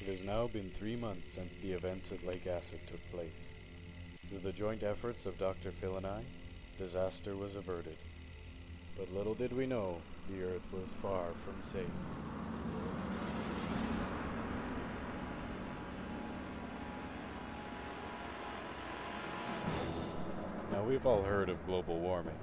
It has now been 3 months since the events at Lake Acid took place. Through the joint efforts of Dr. Phil and I, disaster was averted. But little did we know, the Earth was far from safe. Now we've all heard of global warming,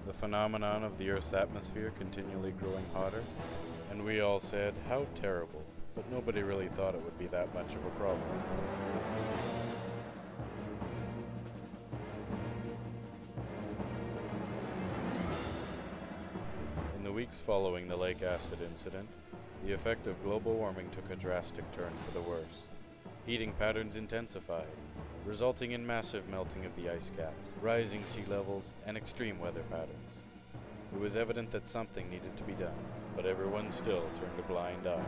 the phenomenon of the Earth's atmosphere continually growing hotter, and we all said, how terrible, but nobody really thought it would be that much of a problem. In the weeks following the Lake Acid incident, the effect of global warming took a drastic turn for the worse. Heating patterns intensified, resulting in massive melting of the ice caps, rising sea levels, and extreme weather patterns. It was evident that something needed to be done, but everyone still turned a blind eye.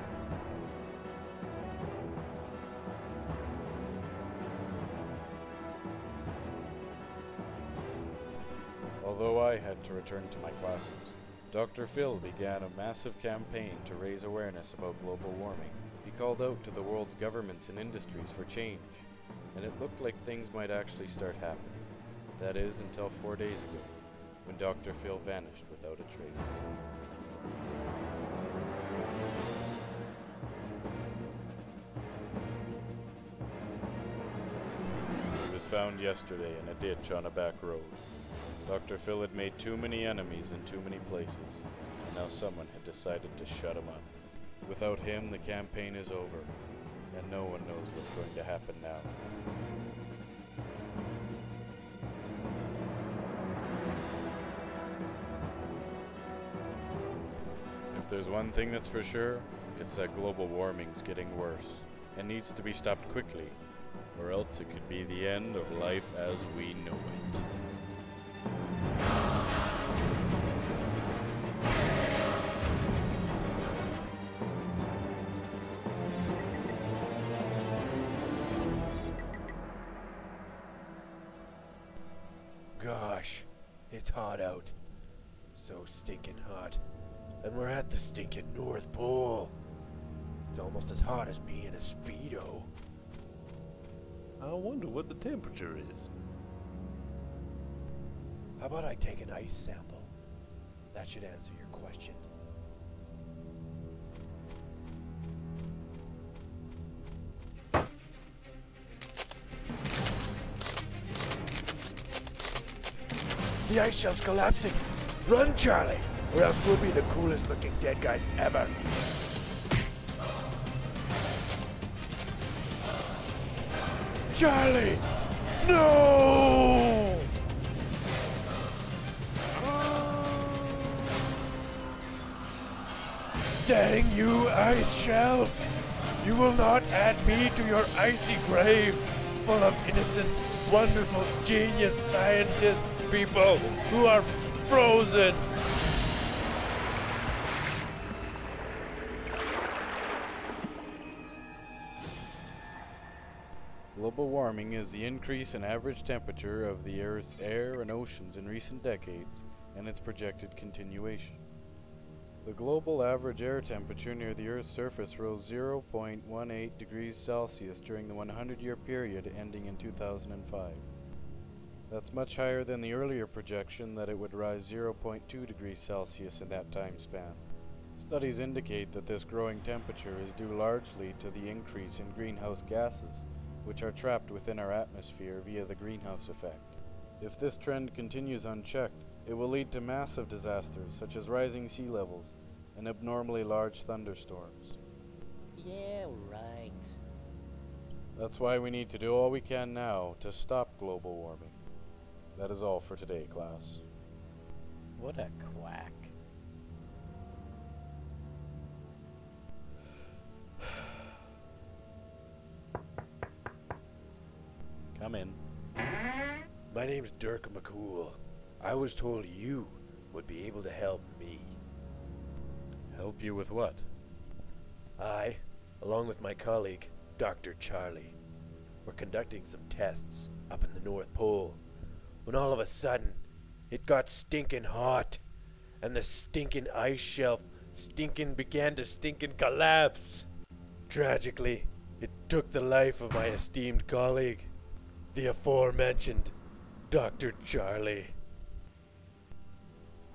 Although I had to return to my classes, Dr. Phil began a massive campaign to raise awareness about global warming. He called out to the world's governments and industries for change, and it looked like things might actually start happening. That is, until 4 days ago, when Dr. Phil vanished without a trace. He was found yesterday in a ditch on a back road. Dr. Phil had made too many enemies in too many places, and now someone had decided to shut him up. Without him, the campaign is over, and no one knows what's going to happen now. If there's one thing that's for sure, it's that global warming's getting worse, and needs to be stopped quickly, or else it could be the end of life as we know it. Gosh, it's hot out. So stinking hot. And we're at the stinking North Pole. It's almost as hot as me in a Speedo. I wonder what the temperature is. How about I take an ice sample? That should answer your question. The ice shelf's collapsing! Run, Charlie! Or else we'll be the coolest looking dead guys ever! Charlie! No! Dang you, ice shelf! You will not add me to your icy grave, full of innocent, wonderful, genius scientist people who are frozen! Global warming is the increase in average temperature of the Earth's air and oceans in recent decades, and its projected continuation. The global average air temperature near the Earth's surface rose 0.18 degrees Celsius during the 100-year period ending in 2005. That's much higher than the earlier projection that it would rise 0.2 degrees Celsius in that time span. Studies indicate that this growing temperature is due largely to the increase in greenhouse gases, which are trapped within our atmosphere via the greenhouse effect. If this trend continues unchecked, it will lead to massive disasters such as rising sea levels and abnormally large thunderstorms. Yeah, right. That's why we need to do all we can now to stop global warming. That is all for today, class. What a quack. Come in. My name's Dirk McCool. I was told you would be able to help me. Help you with what? I, along with my colleague, Dr. Charlie, were conducting some tests up in the North Pole, when all of a sudden, it got stinking hot, and the stinking ice shelf began to collapse. Tragically, It took the life of my esteemed colleague, the aforementioned Dr. Charlie.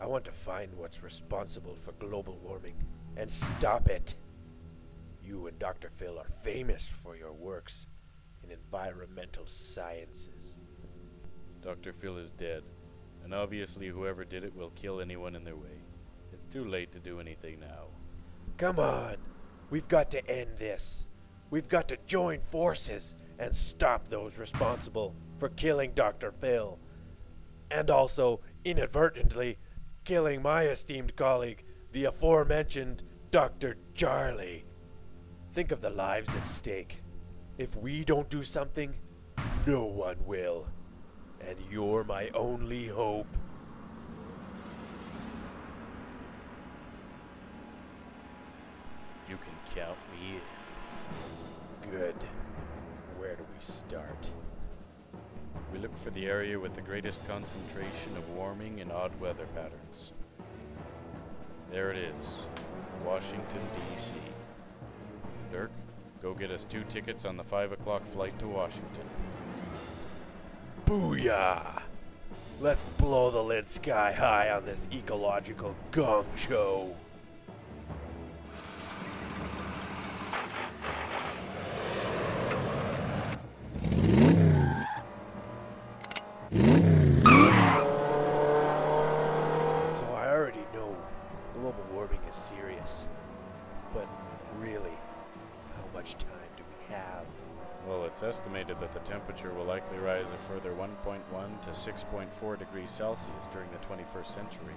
I want to find what's responsible for global warming and stop it. You and Dr. Phil are famous for your works in environmental sciences. Dr. Phil is dead, and obviously whoever did it will kill anyone in their way. It's too late to do anything now. Come on, we've got to end this. We've got to join forces and stop those responsible for killing Dr. Phil. And also, inadvertently, killing my esteemed colleague, the aforementioned Dr. Charlie. Think of the lives at stake. If we don't do something, no one will. And you're my only hope. You can count me in. Good. Where do we start? We look for the area with the greatest concentration of warming and odd weather patterns. There it is, Washington, D.C. Dirk, go get us 2 tickets on the 5 o'clock flight to Washington. Booyah! Let's blow the lid sky high on this ecological gong show. So I already know global warming is serious. But really, how much time do we have? Well, it's estimated that the temperature will likely rise a further 1.1 to 6.4 degrees Celsius during the 21st century.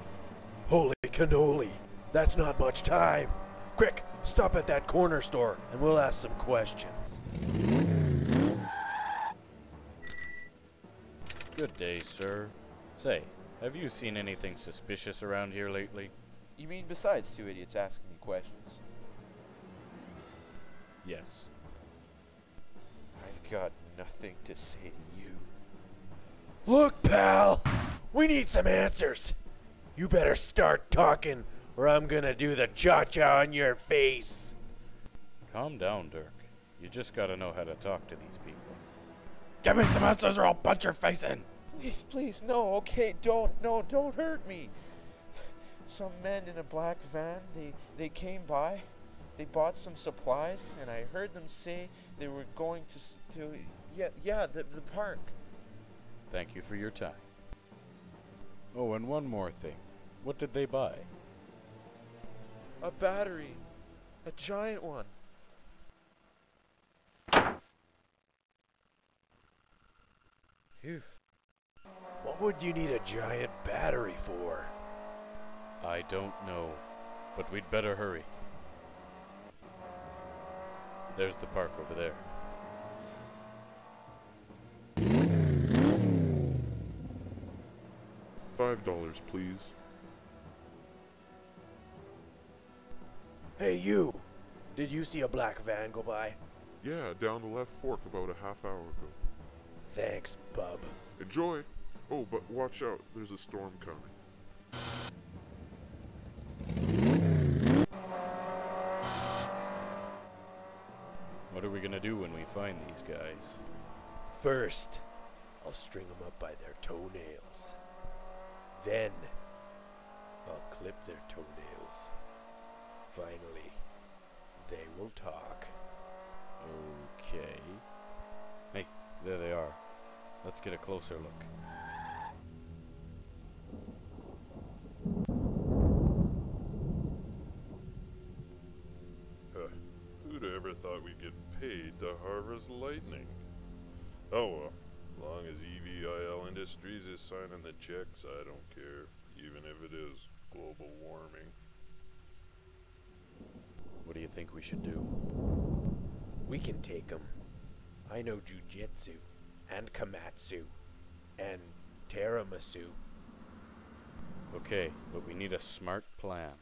Holy cannoli! That's not much time! Quick, stop at that corner store and we'll ask some questions. Good day, sir. Say, have you seen anything suspicious around here lately? You mean besides 2 idiots asking me questions? Yes. I've got nothing to say to you. Look, pal! We need some answers! You better start talking or I'm gonna do the cha-cha on your face! Calm down, Dirk. You just gotta know how to talk to these people. Give me some answers or I'll punch your face in! Please, please, no, okay, don't hurt me. Some men in a black van, they came by, they bought some supplies, and I heard them say they were going the park. Thank you for your time. Oh, and one more thing. What did they buy? A battery, a giant one. Phew. What would you need a giant battery for? I don't know, but we'd better hurry. There's the park over there. $5, please. Hey, you! Did you see a black van go by? Yeah, down the left fork about a half hour ago. Thanks, bub. Enjoy! Oh, but watch out, there's a storm coming. What are we gonna do when we find these guys? First, I'll string them up by their toenails. Then, I'll clip their toenails. Finally, they will talk. Okay. Hey, there they are. Let's get a closer look. Who'd ever thought we'd get paid to harvest lightning? Oh well, long as EVIL Industries is signing the checks, I don't care, even if it is global warming. What do you think we should do? We can take them. I know jujitsu, and kamatsu, and tiramisu. Okay, but we need a smart plan.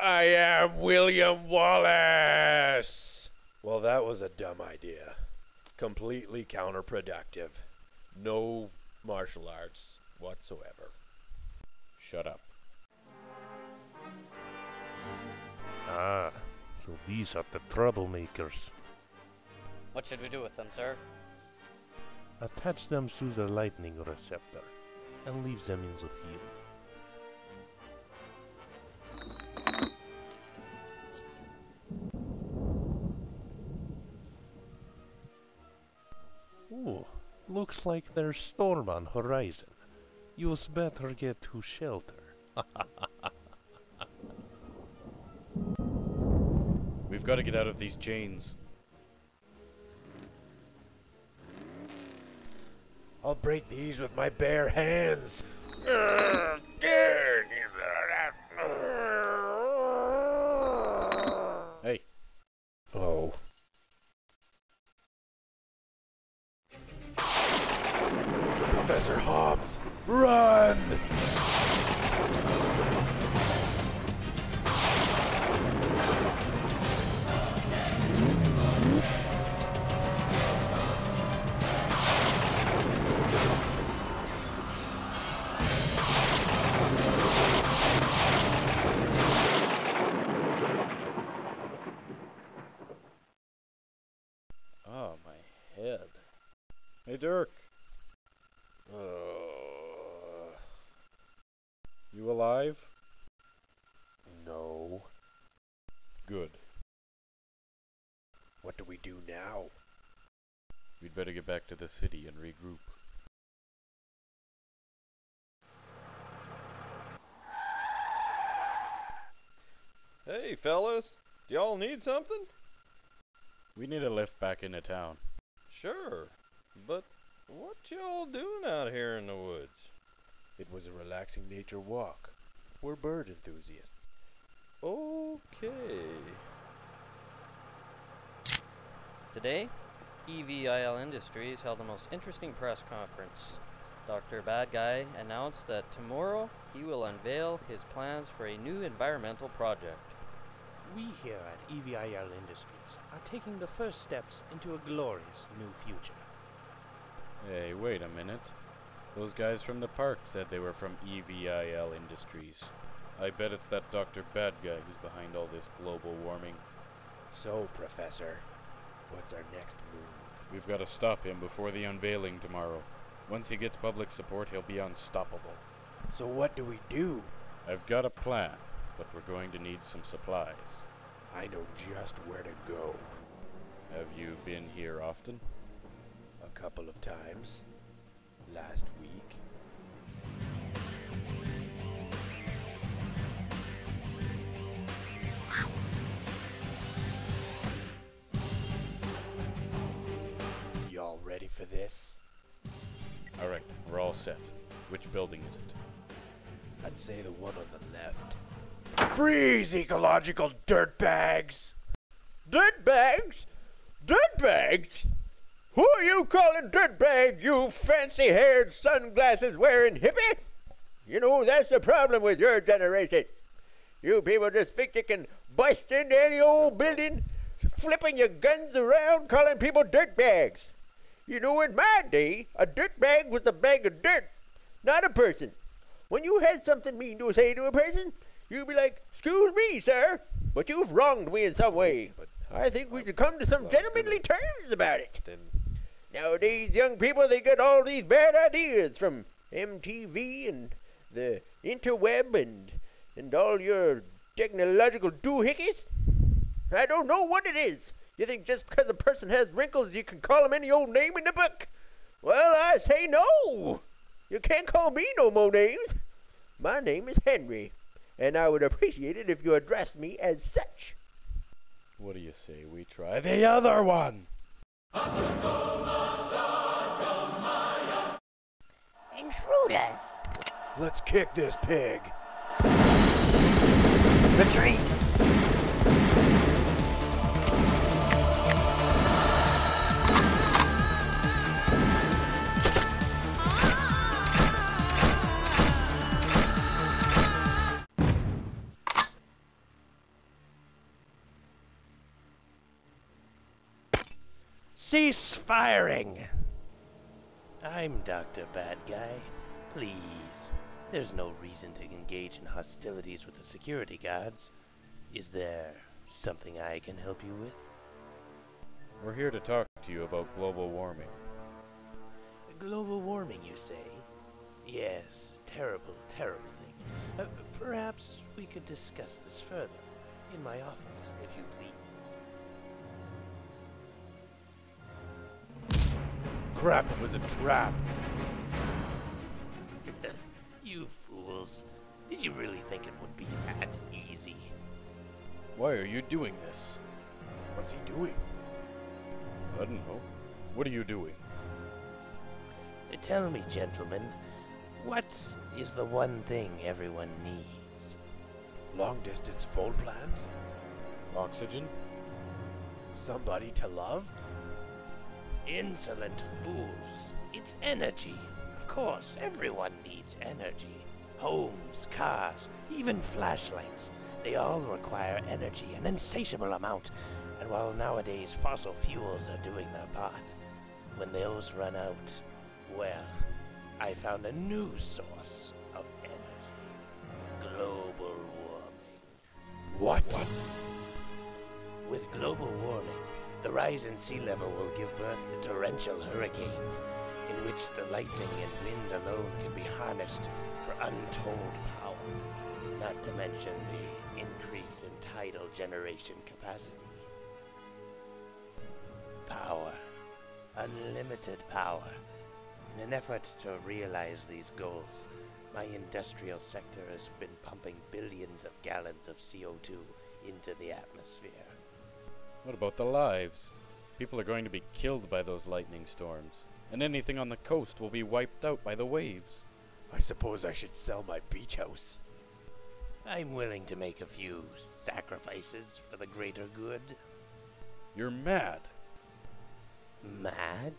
I am William Wallace! Well, that was a dumb idea. Completely counterproductive. No martial arts whatsoever. Shut up. Ah, so these are the troublemakers. What should we do with them, sir? Attach them to the lightning receptor and leave them in the field. Ooh, looks like there's storm on horizon. You'd better get to shelter. We've got to get out of these chains. I'll break these with my bare hands. Hey, Oh. Professor Hobbs, run! oh, my head. Hey, Dirk, you alive? No. Good. What do we do now? We'd better get back to the city and regroup. Hey, fellas, do y'all need something? We need a lift back into town. Sure, but what y'all doing out here in the woods? It was a relaxing nature walk. We're bird enthusiasts. Okay. Today, EVIL Industries held the most interesting press conference. Dr. Bad Guy announced that tomorrow he will unveil his plans for a new environmental project. We here at EVIL Industries are taking the first steps into a glorious new future. Hey, wait a minute. Those guys from the park said they were from EVIL Industries. I bet it's that Dr. Bad Guy who's behind all this global warming. So, Professor, what's our next move? We've got to stop him before the unveiling tomorrow. Once he gets public support, he'll be unstoppable. So what do we do? I've got a plan, but we're going to need some supplies. I know just where to go. Have you been here often? A couple of times. Last week. Y'all ready for this? Alright, we're all set. Which building is it? I'd say the one on the left. Freeze, ecological dirtbags! Dirtbags? Dirtbags? Who are you calling dirtbag, you fancy-haired, sunglasses-wearing hippie? You know, that's the problem with your generation. You people just think you can bust into any old building, flipping your guns around, calling people dirtbags. You know, in my day, a dirtbag was a bag of dirt, not a person. When you had something mean to say to a person, you'd be like, "Excuse me, sir, but you've wronged me in some way. But I think we should come to some gentlemanly terms about it." Nowadays, young people, they get all these bad ideas from MTV and the interweb and all your technological doohickeys. I don't know what it is. You think just because a person has wrinkles, you can call him any old name in the book? Well, I say no. You can't call me no more names. My name is Henry, and I would appreciate it if you addressed me as such. What do you say we try the other one? Intruders! Let's kick this pig. Retreat! Cease firing! I'm Dr. Bad Guy. Please. There's no reason to engage in hostilities with the security guards. Is there something I can help you with? We're here to talk to you about global warming. Global warming, you say? Yes, terrible, terrible thing. Perhaps we could discuss this further in my office, if you please. Crap, it was a trap. You fools. Did you really think it would be that easy? Why are you doing this? What's he doing? I don't know. What are you doing? Tell me, gentlemen, what is the one thing everyone needs? Long-distance phone plans? Oxygen? Somebody to love? Insolent fools. It's energy. Of course, everyone needs energy. Homes, cars, even flashlights. They all require energy, an insatiable amount. And while nowadays fossil fuels are doing their part, when those run out, well, I found a new source of energy. Global warming. What? With global warming, the rise in sea level will give birth to torrential hurricanes, in which the lightning and wind alone can be harnessed for untold power, not to mention the increase in tidal generation capacity. Power. Unlimited power. In an effort to realize these goals, my industrial sector has been pumping billions of gallons of CO2 into the atmosphere. What about the lives? People are going to be killed by those lightning storms, and anything on the coast will be wiped out by the waves. I suppose I should sell my beach house. I'm willing to make a few sacrifices for the greater good. You're mad. Mad?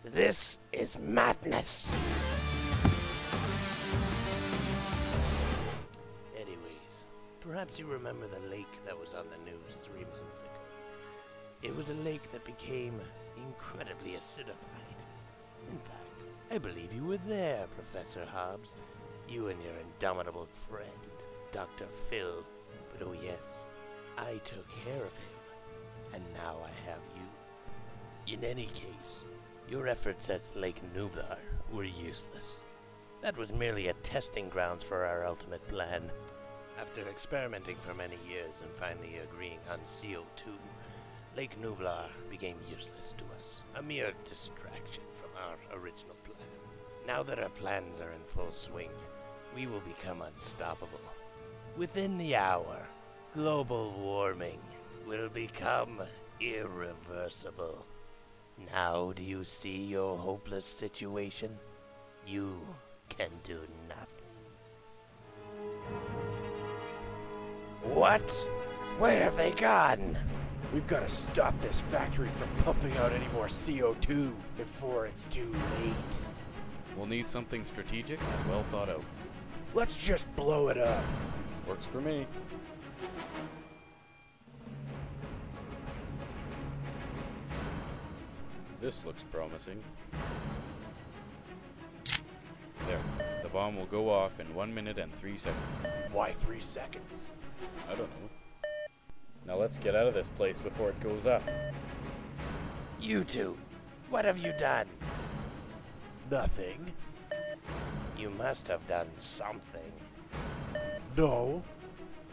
This is madness! Anyways, perhaps you remember the lake that was on the news 3 months ago. It was a lake that became incredibly acidified. In fact, I believe you were there, Professor Hobbs. You and your indomitable friend, Dr. Phil. But oh yes, I took care of him, and now I have you. In any case, your efforts at Lake Nublar were useless. That was merely a testing grounds for our ultimate plan. After experimenting for many years and finally agreeing on CO2, Lake Nublar became useless to us, a mere distraction from our original plan. Now that our plans are in full swing, we will become unstoppable. Within the hour, global warming will become irreversible. Now do you see your hopeless situation? You can do nothing. What? Where have they gone? We've got to stop this factory from pumping out any more CO2 before it's too late. We'll need something strategic and well thought out. Let's just blow it up. Works for me. This looks promising. There. The bomb will go off in 1 minute and 3 seconds. Why 3 seconds? I don't know. Now let's get out of this place before it goes up. You two, what have you done? Nothing. You must have done something. No.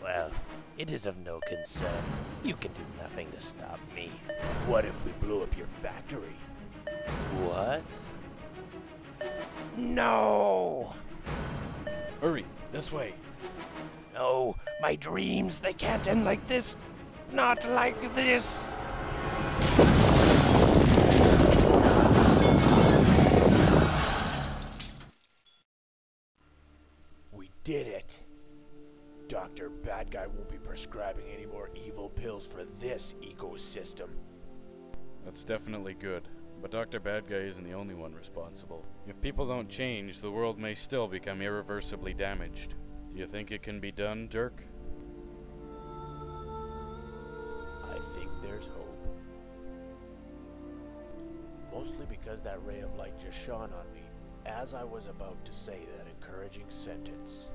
Well, it is of no concern. You can do nothing to stop me. What if we blew up your factory? What? No! Hurry, this way. No, my dreams, they can't end like this. Not like this. We did it. Dr. Bad Guy won't be prescribing any more evil pills for this ecosystem. That's definitely good. But Dr. Bad Guy isn't the only one responsible. If people don't change, the world may still become irreversibly damaged. Do you think it can be done, Dirk? I think there's hope. Mostly because that ray of light just shone on me as I was about to say that encouraging sentence.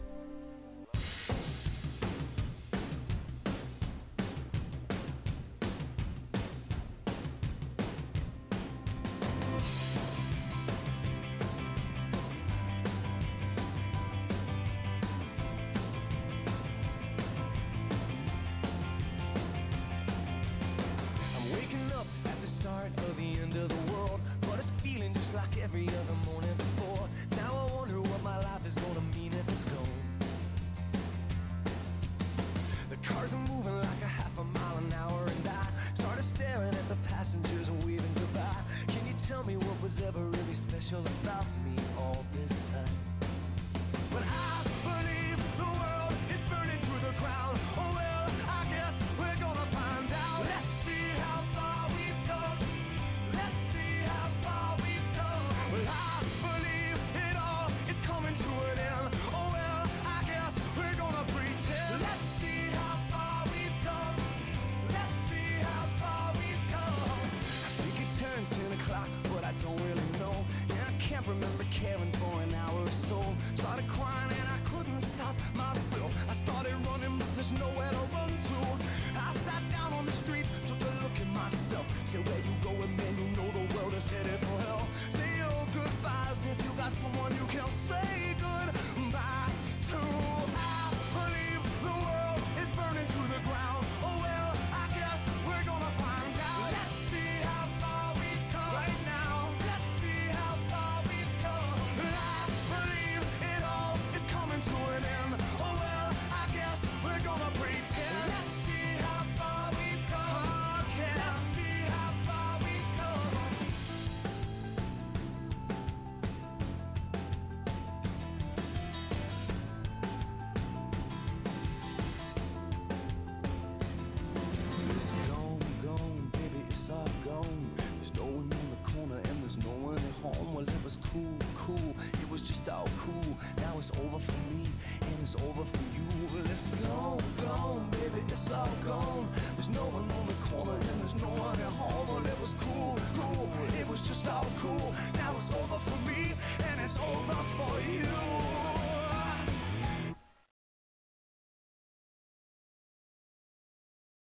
stop myself. I started running, but there's nowhere to run to. I sat down on the street, took a look at myself. Said, where you going, man? You know the world is headed for hell. Say your goodbyes if you got someone you can say goodbye to. I believe the world is burning to the ground. Oh well, I guess we're gonna find out. Let's see how far we've come right now. Let's see how far we've come. I believe it all is coming to an end. Oh well, I guess we're gonna pretend. Let's see how far we've come. Yeah. Let's see how far we've come. It's gone, gone, baby, it's all gone. There's no one in the corner and there's no one at home. Well, it was cool, cool, it was just all cool. Now it's over for me and it's over for you. Well, it's gone, gone, baby, it's all gone. There's no one on the corner and there's no one